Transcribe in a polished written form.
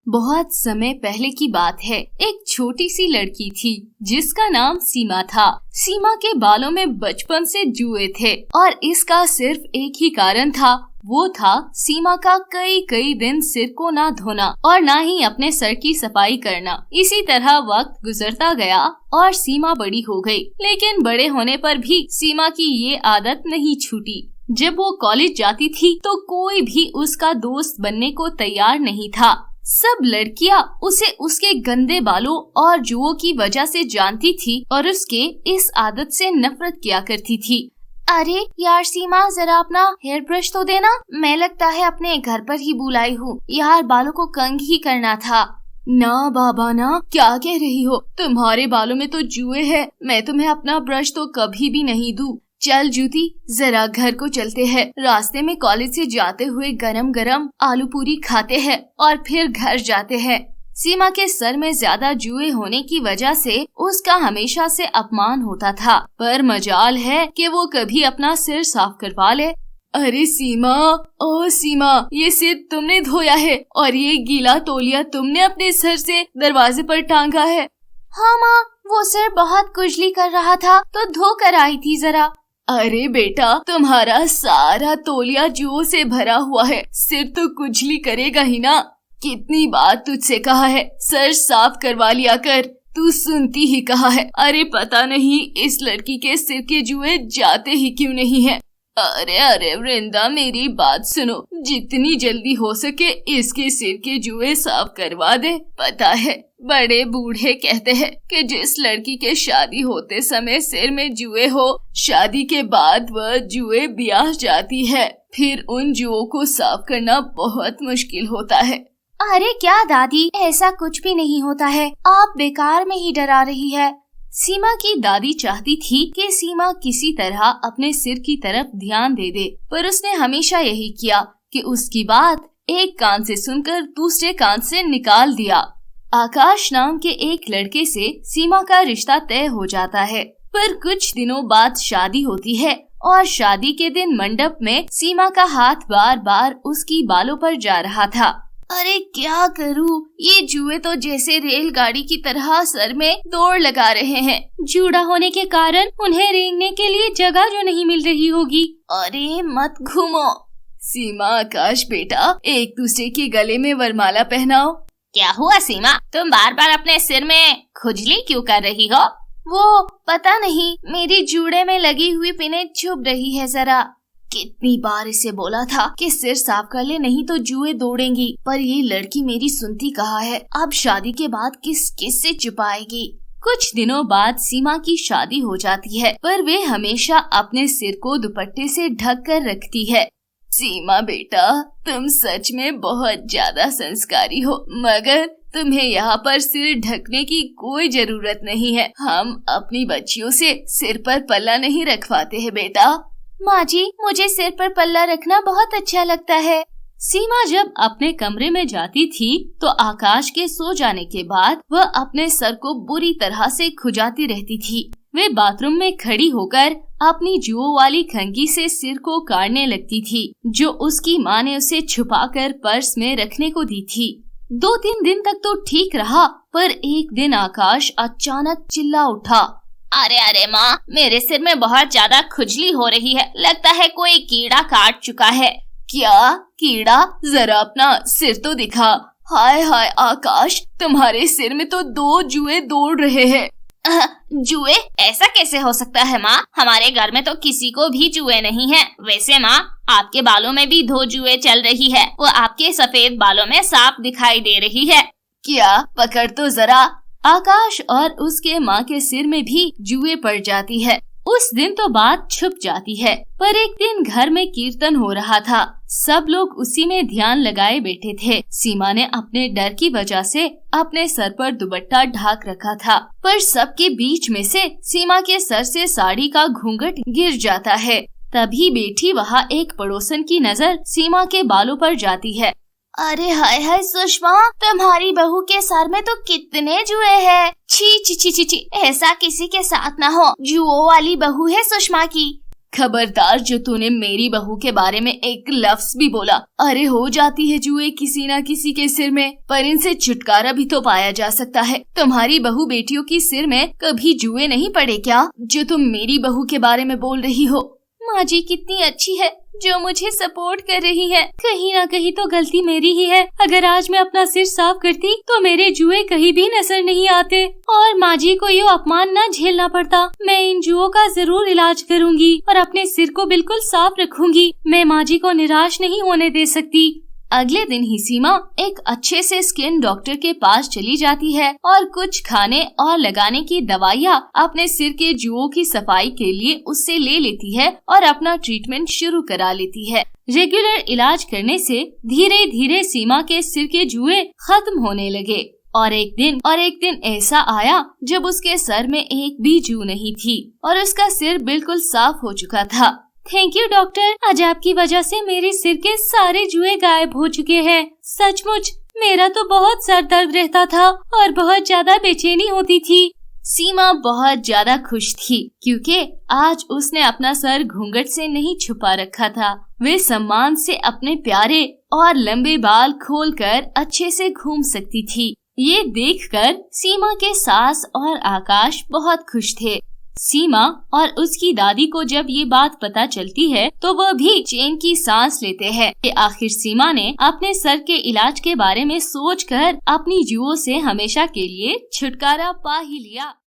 बहुत समय पहले की बात है। एक छोटी सी लड़की थी जिसका नाम सीमा था। सीमा के बालों में बचपन से जुए थे और इसका सिर्फ एक ही कारण था, वो था सीमा का कई दिन सिर को ना धोना और ना ही अपने सर की सफाई करना। इसी तरह वक्त गुजरता गया और सीमा बड़ी हो गई, लेकिन बड़े होने पर भी सीमा की ये आदत नहीं छूटी। जब वो कॉलेज जाती थी तो कोई भी उसका दोस्त बनने को तैयार नहीं था। सब लड़कियां उसे उसके गंदे बालों और जुओं की वजह से जानती थी और उसके इस आदत से नफरत किया करती थी। अरे यार सीमा, जरा अपना हेयर ब्रश तो देना। मैं लगता है अपने घर पर ही बुलाई हूँ यार, बालों को कंघ ही करना था। ना बाबा ना, क्या कह रही हो? तुम्हारे बालों में तो जुए हैं। मैं तुम्हें अपना ब्रश तो कभी भी नहीं दूं। चल जूती, जरा घर को चलते हैं। रास्ते में कॉलेज से जाते हुए गरम गरम आलू पूरी खाते हैं और फिर घर जाते हैं। सीमा के सर में ज्यादा जुए होने की वजह से उसका हमेशा से अपमान होता था, पर मजाल है कि वो कभी अपना सिर साफ करवा ले। अरे सीमा, ओ सीमा, ये सिर तुमने धोया है और ये गीला तौलिया तुमने अपने सर से दरवाजे पर टांगा है। हाँ माँ, वो सिर बहुत खुजली कर रहा था तो धो कर आई थी जरा। अरे बेटा, तुम्हारा सारा तौलिया जुओं से भरा हुआ है, सिर तो खुजली करेगा ही ना। कितनी बार तुझसे कहा है सर साफ करवा लिया कर, तू सुनती ही कहा है। अरे पता नहीं इस लड़की के सिर के जुए जाते ही क्यों नहीं है। अरे वृंदा, मेरी बात सुनो, जितनी जल्दी हो सके इसके सिर के जुए साफ करवा दे। पता है बड़े बूढ़े कहते हैं कि जिस लड़की के शादी होते समय सिर में जुए हो, शादी के बाद वह जुए ब्याह जाती है। फिर उन जुओं को साफ करना बहुत मुश्किल होता है। अरे क्या दादी, ऐसा कुछ भी नहीं होता है, आप बेकार में ही डरा रही है। सीमा की दादी चाहती थी कि सीमा किसी तरह अपने सिर की तरफ ध्यान दे, पर उसने हमेशा यही किया कि उसकी बात एक कान से सुनकर दूसरे कान से निकाल दिया। आकाश नाम के एक लड़के से सीमा का रिश्ता तय हो जाता है, पर कुछ दिनों बाद शादी होती है और शादी के दिन मंडप में सीमा का हाथ बार बार उसकी बालों पर जा रहा था। अरे क्या करूं, ये जुए तो जैसे रेलगाड़ी की तरह सर में दौड़ लगा रहे हैं। जूड़ा होने के कारण उन्हें रेंगने के लिए जगह जो नहीं मिल रही होगी। अरे मत घूमो। सीमा, आकाश बेटा, एक दूसरे के गले में वरमाला पहनाओ। क्या हुआ सीमा, तुम बार बार अपने सिर में खुजली क्यों कर रही हो? वो पता नहीं, मेरी जूड़े में लगी हुई पिनें चुभ रही है जरा। कितनी बार इसे बोला था कि सिर साफ कर ले, नहीं तो जुए दौड़ेंगी, पर ये लड़की मेरी सुनती कहाँ है। अब शादी के बाद किस किस से छुपाएगी। कुछ दिनों बाद सीमा की शादी हो जाती है, पर वे हमेशा अपने सिर को दुपट्टे से ढक कर रखती है। सीमा बेटा, तुम सच में बहुत ज्यादा संस्कारी हो, मगर तुम्हें यहाँ पर सिर ढकने की कोई जरूरत नहीं है। हम अपनी बच्चियों से सिर पर पल्ला नहीं रखवाते हैं बेटा। माँ जी, मुझे सिर पर पल्ला रखना बहुत अच्छा लगता है। सीमा जब अपने कमरे में जाती थी तो आकाश के सो जाने के बाद वह अपने सर को बुरी तरह से खुजाती रहती थी। वे बाथरूम में खड़ी होकर अपनी जुओं वाली कंघी से सिर को काटने लगती थी, जो उसकी माँ ने उसे छुपाकर पर्स में रखने को दी थी। 2-3 दिन तक तो ठीक रहा, पर एक दिन आकाश अचानक चिल्ला उठा। अरे माँ, मेरे सिर में बहुत ज्यादा खुजली हो रही है, लगता है कोई कीड़ा काट चुका है। क्या कीड़ा? जरा अपना सिर तो दिखा। हाय हाय आकाश, तुम्हारे सिर में तो 2 जुए दौड़ रहे हैं। जुए? ऐसा कैसे हो सकता है माँ? हमारे घर में तो किसी को भी जुए नहीं है। वैसे माँ, आपके बालों में भी 2 जुए चल रही है, वो आपके सफेद बालों में साफ दिखाई दे रही है। क्या? पकड़ तो जरा। आकाश और उसके माँ के सिर में भी जुए पड़ जाती है। उस दिन तो बात छुप जाती है, पर एक दिन घर में कीर्तन हो रहा था। सब लोग उसी में ध्यान लगाए बैठे थे। सीमा ने अपने डर की वजह से अपने सर पर दुपट्टा ढाक रखा था, पर सबके बीच में से सीमा के सर से साड़ी का घूंघट गिर जाता है। तभी बैठी वहाँ एक पड़ोसन की नजर सीमा के बालों पर जाती है। अरे हाय हाय सुषमा, तुम्हारी बहू के सर में तो कितने जुए हैं। छी छी छी छी छी, ऐसा किसी के साथ ना हो। जुओं वाली बहू है सुषमा की। खबरदार, जो तूने मेरी बहू के बारे में एक लफ्ज भी बोला। अरे हो जाती है जुए किसी न किसी के सिर में, पर इनसे छुटकारा भी तो पाया जा सकता है। तुम्हारी बहू बेटियों की सिर में कभी जुए नहीं पड़े क्या, जो तुम मेरी बहू के बारे में बोल रही हो? माँ जी कितनी अच्छी है, जो मुझे सपोर्ट कर रही है। कहीं ना कहीं तो गलती मेरी ही है। अगर आज मैं अपना सिर साफ करती तो मेरे जुए कहीं भी नजर नहीं आते और माँ जी को ये अपमान न झेलना पड़ता। मैं इन जुओं का जरूर इलाज करूँगी और अपने सिर को बिल्कुल साफ रखूंगी। मैं माँ जी को निराश नहीं होने दे सकती। अगले दिन ही सीमा एक अच्छे से स्किन डॉक्टर के पास चली जाती है और कुछ खाने और लगाने की दवाइयाँ अपने सिर के जुओं की सफाई के लिए उससे ले लेती है और अपना ट्रीटमेंट शुरू करा लेती है। रेगुलर इलाज करने से धीरे धीरे सीमा के सिर के जुए खत्म होने लगे और एक दिन ऐसा आया जब उसके सर में एक भी जू नहीं थी और उसका सिर बिल्कुल साफ हो चुका था। थैंक यू डॉक्टर, आज आपकी वजह से मेरे सिर के सारे जुए गायब हो चुके हैं। सचमुच मेरा तो बहुत सर दर्द रहता था और बहुत ज्यादा बेचैनी होती थी। सीमा बहुत ज्यादा खुश थी क्योंकि आज उसने अपना सर घूंघट से नहीं छुपा रखा था। वे सम्मान से अपने प्यारे और लंबे बाल खोलकर अच्छे से घूम सकती थी। ये देखकर सीमा के सास और आकाश बहुत खुश थे। सीमा और उसकी दादी को जब ये बात पता चलती है तो वह भी चैन की सांस लेते हैं कि आखिर सीमा ने अपने सर के इलाज के बारे में सोचकर अपनी जुओं से हमेशा के लिए छुटकारा पा ही लिया।